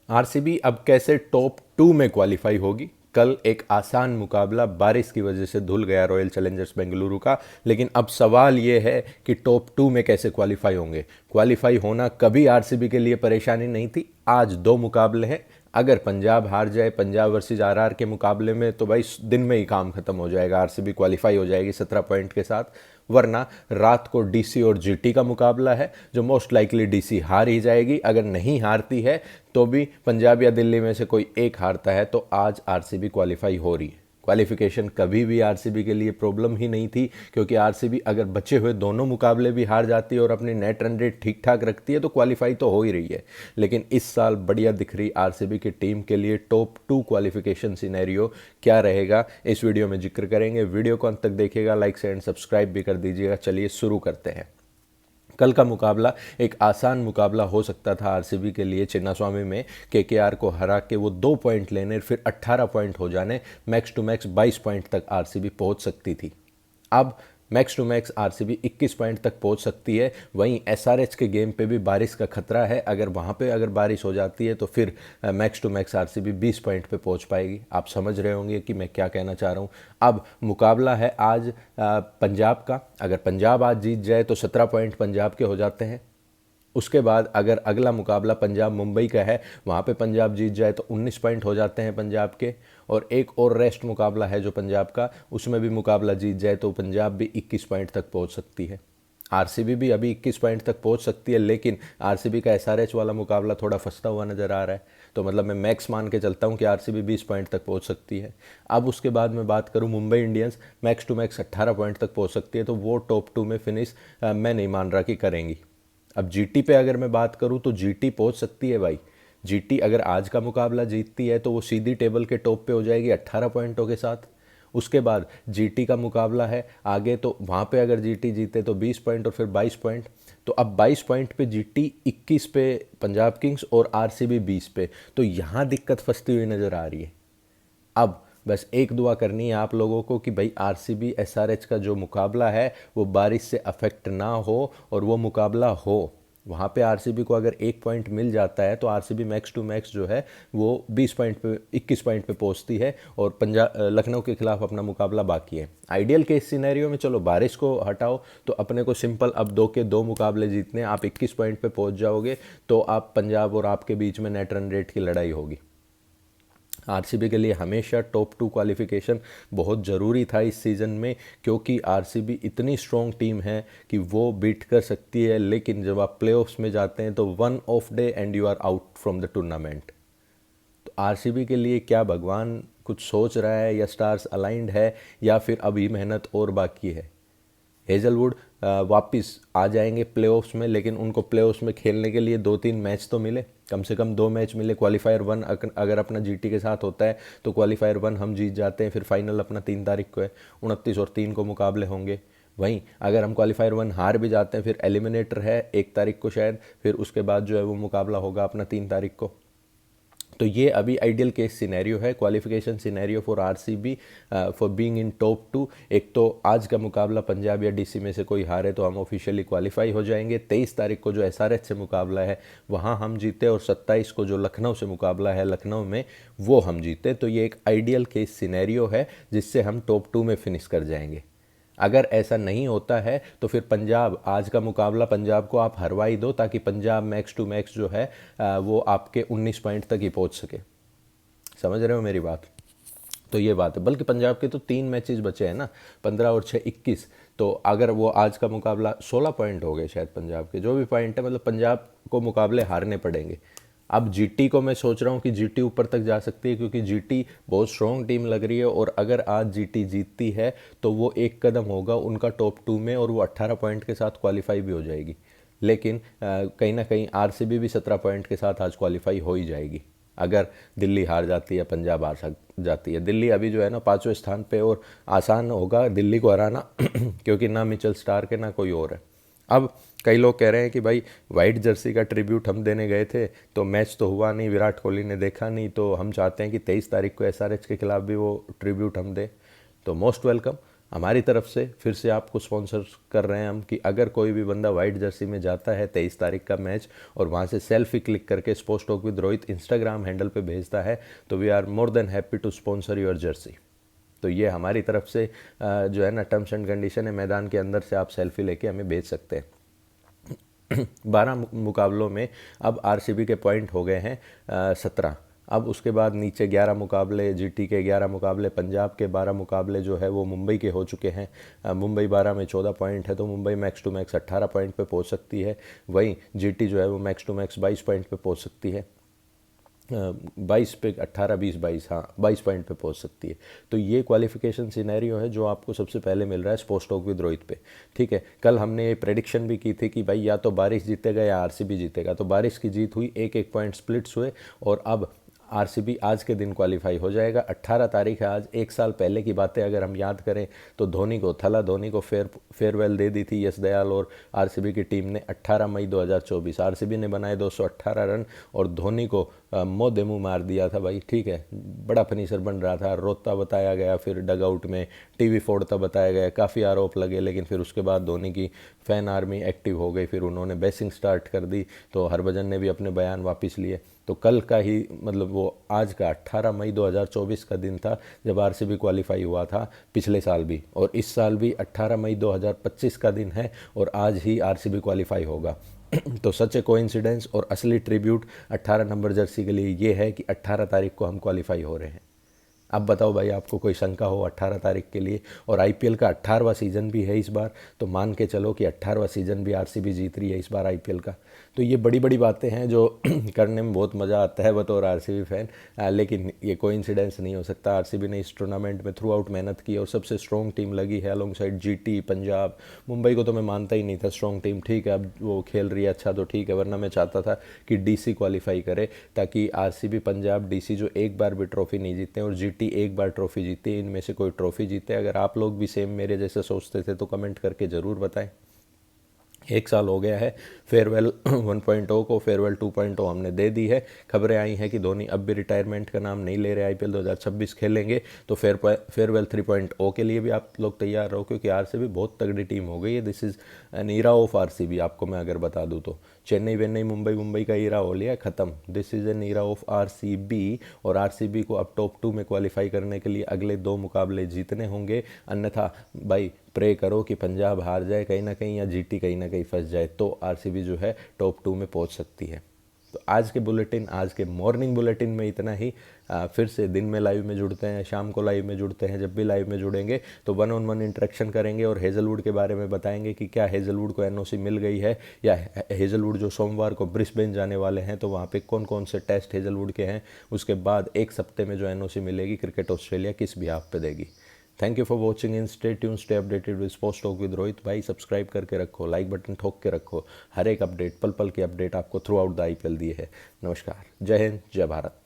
RCB अब कैसे top 2 में क्वालिफाई होगी। कल एक आसान मुकाबला बारिश की वजह से धुल गया रॉयल चैलेंजर्स बेंगलुरु का, लेकिन अब सवाल ये है कि टॉप 2 में कैसे क्वालिफाई होंगे। क्वालिफाई होना कभी आरसीबी के लिए परेशानी नहीं थी। आज दो मुकाबले हैं। अगर पंजाब हार जाए पंजाब वर्सेस आरआर के मुकाबले में तो भाई दिन में ही काम खत्म हो जाएगा, आरसीबी क्वालिफाई हो जाएगी 17 पॉइंट के साथ। वरना रात को डीसी और जीटी का मुकाबला है, जो मोस्ट लाइकली डीसी हार ही जाएगी। अगर नहीं हारती है तो भी पंजाब या दिल्ली में से कोई एक हारता है तो आज आरसीबी क्वालिफाई हो रही है। क्वालिफिकेशन कभी भी आरसीबी के लिए प्रॉब्लम ही नहीं थी, क्योंकि आरसीबी अगर बचे हुए दोनों मुकाबले भी हार जाती है और अपनी नेट रन रेट ठीक ठाक रखती है तो क्वालिफाई तो हो ही रही है। लेकिन इस साल बढ़िया दिख रही आरसीबी की टीम के लिए टॉप 2 क्वालिफिकेशन सिनेरियो क्या रहेगा, इस वीडियो में जिक्र करेंगे। वीडियो को अंत तक देखिएगा, लाइक से एंड सब्सक्राइब भी कर दीजिएगा। चलिए शुरू करते हैं। कल का मुकाबला एक आसान मुकाबला हो सकता था आरसीबी के लिए। चिन्नास्वामी में केकेआर को हरा के वो 2 पॉइंट लेने, फिर 18 पॉइंट हो जाने, मैक्स टू मैक्स 22 पॉइंट तक आरसीबी पहुंच सकती थी। अब max to max RCB 21 point तक पहुंच सकती है। वहीं एसआरएच के गेम पे भी बारिश का खतरा है। अगर वहाँ पे अगर बारिश हो जाती है तो फिर max to max RCB 20 point पे पहुंच पाएगी। आप समझ रहे होंगे कि मैं क्या कहना चाह रहा हूँ। अब मुकाबला है आज पंजाब का। अगर पंजाब आज जीत जाए तो 17 पॉइंट पंजाब के हो जाते हैं। उसके बाद अगर अगला मुकाबला पंजाब मुंबई का है, वहाँ पे पंजाब जीत जाए तो 19 पॉइंट हो जाते हैं पंजाब के। और एक और रेस्ट मुकाबला है जो पंजाब का, उसमें भी मुकाबला जीत जाए तो पंजाब भी 21 पॉइंट तक पहुँच सकती है। आरसीबी भी अभी 21 पॉइंट तक पहुंच सकती है, लेकिन आरसीबी का एसआरएच वाला मुकाबला थोड़ा फंसता हुआ नज़र आ रहा है। तो मतलब मैं मैक्स मान के चलता हूं कि आरसीबी 20 पॉइंट तक पहुंच सकती है। अब उसके बाद मैं बात करूं Mumbai Indians, max to max 18 point तक पहुंच सकती है, तो वो टॉप 2 में फिनिश मैं नहीं मान रहा कि करेंगी। अब जीटी पे अगर मैं बात करूं तो जीटी पहुंच सकती है भाई। जीटी अगर आज का मुकाबला जीतती है तो वो सीधी टेबल के टॉप पे हो जाएगी 18 पॉइंटों के साथ। उसके बाद जीटी का मुकाबला है आगे, तो वहाँ पे अगर जीटी जीते तो 20 पॉइंट और फिर 22 पॉइंट। तो अब 22 पॉइंट पे जीटी, 21 पे पंजाब किंग्स और आरसीबी 20 पे। तो यहाँ दिक्कत फंसती हुई नज़र आ रही है। अब बस एक दुआ करनी है आप लोगों को कि भाई आरसीबी एसआरएच का जो मुकाबला है वो बारिश से अफेक्ट ना हो और वो मुकाबला हो। वहाँ पे आरसीबी को अगर 1 पॉइंट मिल जाता है तो आरसीबी मैक्स टू मैक्स जो है वो 20 पॉइंट पे, 21 पॉइंट पे पहुँचती है और पंजाब लखनऊ के खिलाफ अपना मुकाबला बाकी है। आइडियल केस सिनेरियो में चलो बारिश को हटाओ तो अपने को सिंपल अब दो के दो मुकाबले जीतने, आप 21 पॉइंट पे पहुँच जाओगे तो आप पंजाब और आपके बीच में नेट रन रेट की लड़ाई होगी। आरसीबी के लिए हमेशा टॉप 2 क्वालिफिकेशन बहुत ज़रूरी था इस सीज़न में, क्योंकि आरसीबी इतनी स्ट्रॉन्ग टीम है कि वो बीट कर सकती है। लेकिन जब आप प्लेऑफ्स में जाते हैं तो one off day and you are out from the tournament. तो आरसीबी के लिए क्या भगवान कुछ सोच रहा है, या स्टार्स अलाइंड है, या फिर अभी मेहनत और बाकी है। हेजलवुड वापस आ जाएंगे प्लेऑफ्स में, लेकिन उनको प्लेऑफ्स में खेलने के लिए 2-3 मैच तो मिले, कम से कम 2 मैच मिले। क्वालिफायर 1 अगर अपना जीटी के साथ होता है तो क्वालिफायर 1 हम जीत जाते हैं, फिर फाइनल अपना 3 तारीख को है। 29 और 3 को मुकाबले होंगे। वहीं अगर हम क्वालिफायर 1 हार भी जाते हैं फिर एलिमिनेटर है 1 तारीख को शायद, फिर उसके बाद जो है वो मुकाबला होगा अपना 3 तारीख को। तो ये अभी आइडियल केस सिनेरियो है, qualification scenario for RCB for being in top 2। एक तो आज का मुकाबला पंजाब या डीसी में से कोई हारे तो हम ऑफिशियली क्वालिफाई हो जाएंगे। 23 तारीख को जो एसआरएच से मुकाबला है वहाँ हम जीते, और 27 को जो लखनऊ से मुकाबला है लखनऊ में वो हम जीते। तो ये एक आइडियल केस सिनेरियो है जिससे हम टॉप 2 में फिनिश कर जाएंगे। अगर ऐसा नहीं होता है तो फिर पंजाब, आज का मुकाबला पंजाब को आप हरवा ही दो ताकि पंजाब मैक्स टू मैक्स जो है वो आपके 19 पॉइंट तक ही पहुंच सके। समझ रहे हो मेरी बात। तो ये बात है। बल्कि पंजाब के तो 3 मैचेस बचे हैं ना, 15 और 6 21। तो अगर वो आज का मुकाबला 16 पॉइंट हो गए शायद पंजाब के, जो भी पॉइंट है, मतलब पंजाब को मुकाबले हारने पड़ेंगे। अब जीटी को मैं सोच रहा हूँ कि जीटी ऊपर तक जा सकती है, क्योंकि जीटी बहुत स्ट्रॉन्ग टीम लग रही है। और अगर आज जीटी जीतती है तो वो एक कदम होगा उनका टॉप 2 में, और वो 18 पॉइंट के साथ क्वालिफाई भी हो जाएगी। लेकिन कहीं ना कहीं आरसीबी भी 17 पॉइंट के साथ आज क्वालिफाई हो ही जाएगी। अगर दिल्ली हार जाती है, पंजाब हार जाती है। दिल्ली अभी जो है ना 5वें स्थान पे, और आसान होगा दिल्ली को हराना क्योंकि ना मिचेल स्टार्क है ना कोई और है। अब कई लोग कह रहे हैं कि भाई वाइट जर्सी का ट्रिब्यूट हम देने गए थे तो मैच तो हुआ नहीं, विराट कोहली ने देखा नहीं, तो हम चाहते हैं कि 23 तारीख को एसआरएच के खिलाफ भी वो ट्रिब्यूट हम दें। तो मोस्ट वेलकम। हमारी तरफ से फिर से आपको स्पॉन्सर कर रहे हैं हम कि अगर कोई भी बंदा वाइट जर्सी में जाता है 23 तारीख का मैच और वहाँ से सेल्फी क्लिक करके sports talk with Rohit Instagram handle पे भेजता है तो we are more than happy to sponsor your jersey. तो ये हमारी तरफ से जो है ना टर्म्स एंड कंडीशन है, मैदान के अंदर से आप सेल्फी लेके हमें भेज सकते हैं। 12 मुकाबलों में अब आरसीबी के पॉइंट हो गए हैं 17। अब उसके बाद नीचे 11 मुकाबले जीटी के, 11 मुकाबले पंजाब के, 12 मुकाबले जो है वो मुंबई के हो चुके हैं। मुंबई 12 में 14 पॉइंट है तो Mumbai max to max 18 point पे पहुंच सकती है। वहीं जीटी जो है वो मैक्स टू मैक्स 22 पॉइंट पे पहुंच सकती है। 22 पे 18 20 22, हाँ 22 पॉइंट पे पहुंच सकती है। तो ये क्वालिफिकेशन सिनेरियो है जो आपको सबसे पहले मिल रहा है स्पोर्ट्स टॉक विद रोहित पे। ठीक है, कल हमने ये प्रेडिक्शन भी की थी कि भाई या तो बारिश जीतेगा या आरसीबी जीतेगा, तो बारिश की जीत हुई, एक एक पॉइंट स्प्लिट्स हुए और अब आरसीबी आज के दिन क्वालिफाई हो जाएगा। 18 तारीख है आज। एक साल पहले की बातें अगर हम याद करें तो धोनी को फेयरवेल दे दी थी यश दयाल और आरसीबी की टीम ने। 18 मई 2024 आरसीबी ने बनाए 218 रन और धोनी को मुँह दे मुँह मार दिया था भाई। ठीक है, बड़ा फिनिशर बन रहा था, रोता बताया गया, फिर डगआउट में टीवी फोड़ता बताया गया, काफ़ी आरोप लगे, लेकिन फिर उसके बाद धोनी की फ़ैन आर्मी एक्टिव हो गई, फिर उन्होंने बेसिंग स्टार्ट कर दी, तो हरभजन ने भी अपने बयान वापस लिए। तो कल का ही मतलब वो आज का 18 मई 2024 का दिन था जब आरसीबी क्वालिफाई हुआ था, पिछले साल भी, और इस साल भी 18 मई 2025 का दिन है और आज ही आरसीबी क्वालिफाई होगा। तो सच ए कोइंसिडेंस और असली ट्रिब्यूट 18 नंबर जर्सी के लिए ये है कि 18 तारीख को हम क्वालिफाई हो रहे हैं। अब बताओ भाई, आपको कोई शंका हो 18 तारीख के लिए? और आईपीएल का 18वां सीज़न भी है इस बार, तो मान के चलो कि 18वां सीज़न भी आरसीबी जीत रही है इस बार आईपीएल का। तो ये बड़ी बड़ी बातें हैं जो करने में बहुत मज़ा आता है बतौर आरसीबी फ़ैन, लेकिन ये कोइंसिडेंस नहीं हो सकता। आरसीबी ने इस टूर्नामेंट में थ्रू आउट मेहनत की और सबसे स्ट्रॉन्ग टीम लगी है along side GT, Punjab. Mumbai को तो मैं मानता ही नहीं था स्ट्रॉन्ग टीम। ठीक है, अब वो खेल रही है अच्छा तो ठीक है, वरना मैं चाहता था कि डीसी क्वालिफाई करे ताकि आरसीबी, पंजाब, डीसी जो एक बार भी ट्रॉफी नहीं जीते और जीटी एक बार ट्रॉफी जीती, इनमें से कोई ट्रॉफी जीते। अगर आप लोग भी सेम मेरे जैसे सोचते थे तो कमेंट करके ज़रूर बताएं। एक साल हो गया है फेयरवेल 1.0 को, फेयरवेल 2.0 हमने दे दी है। खबरें आई हैं कि धोनी अब भी रिटायरमेंट का नाम नहीं ले रहे, आईपीएल 2026 खेलेंगे। तो फेयरवेल 3.0 के लिए भी आप लोग तैयार रहो, क्योंकि आरसीबी बहुत तगड़ी टीम हो गई है। This is an era of RCB. आपको मैं अगर बता दूं तो चेन्नई वेन्नई मुंबई का ईरा हो लिया ख़त्म। This is an era of RCB और आरसीबी को अब टॉप 2 में क्वालिफाई करने के लिए अगले 2 मुकाबले जीतने होंगे, अन्यथा भाई प्रे करो कि पंजाब हार जाए कहीं ना कहीं या जीटी कहीं ना कहीं फंस जाए, तो आरसीबी जो है टॉप 2 में पहुंच सकती है। तो आज के बुलेटिन, आज के मॉर्निंग बुलेटिन में इतना ही। फिर से दिन में लाइव में जुड़ते हैं, शाम को लाइव में जुड़ते हैं। जब भी लाइव में जुड़ेंगे तो 1-on-1 इंटरेक्शन करेंगे और हेजलवुड के बारे में बताएंगे कि क्या हेजलवुड को एनओसी मिल गई है, या हेजलवुड जो सोमवार को ब्रिस्बेन जाने वाले हैं तो वहाँ पे कौन कौन से टेस्ट हेजलवुड के हैं। उसके बाद एक सप्ते में जो एनओसी मिलेगी क्रिकेट ऑस्ट्रेलिया किस बिहाफ पे देगी। Thank you for watching in, stay tune, stay updated with sports talk with Rohit. भाई सब्सक्राइब करके रखो, लाइक बटन ठोक के रखो, हर एक अपडेट, पल पल की अपडेट आपको थ्रू आउट द आईपीएल दी है। नमस्कार, जय हिंद, जय भारत।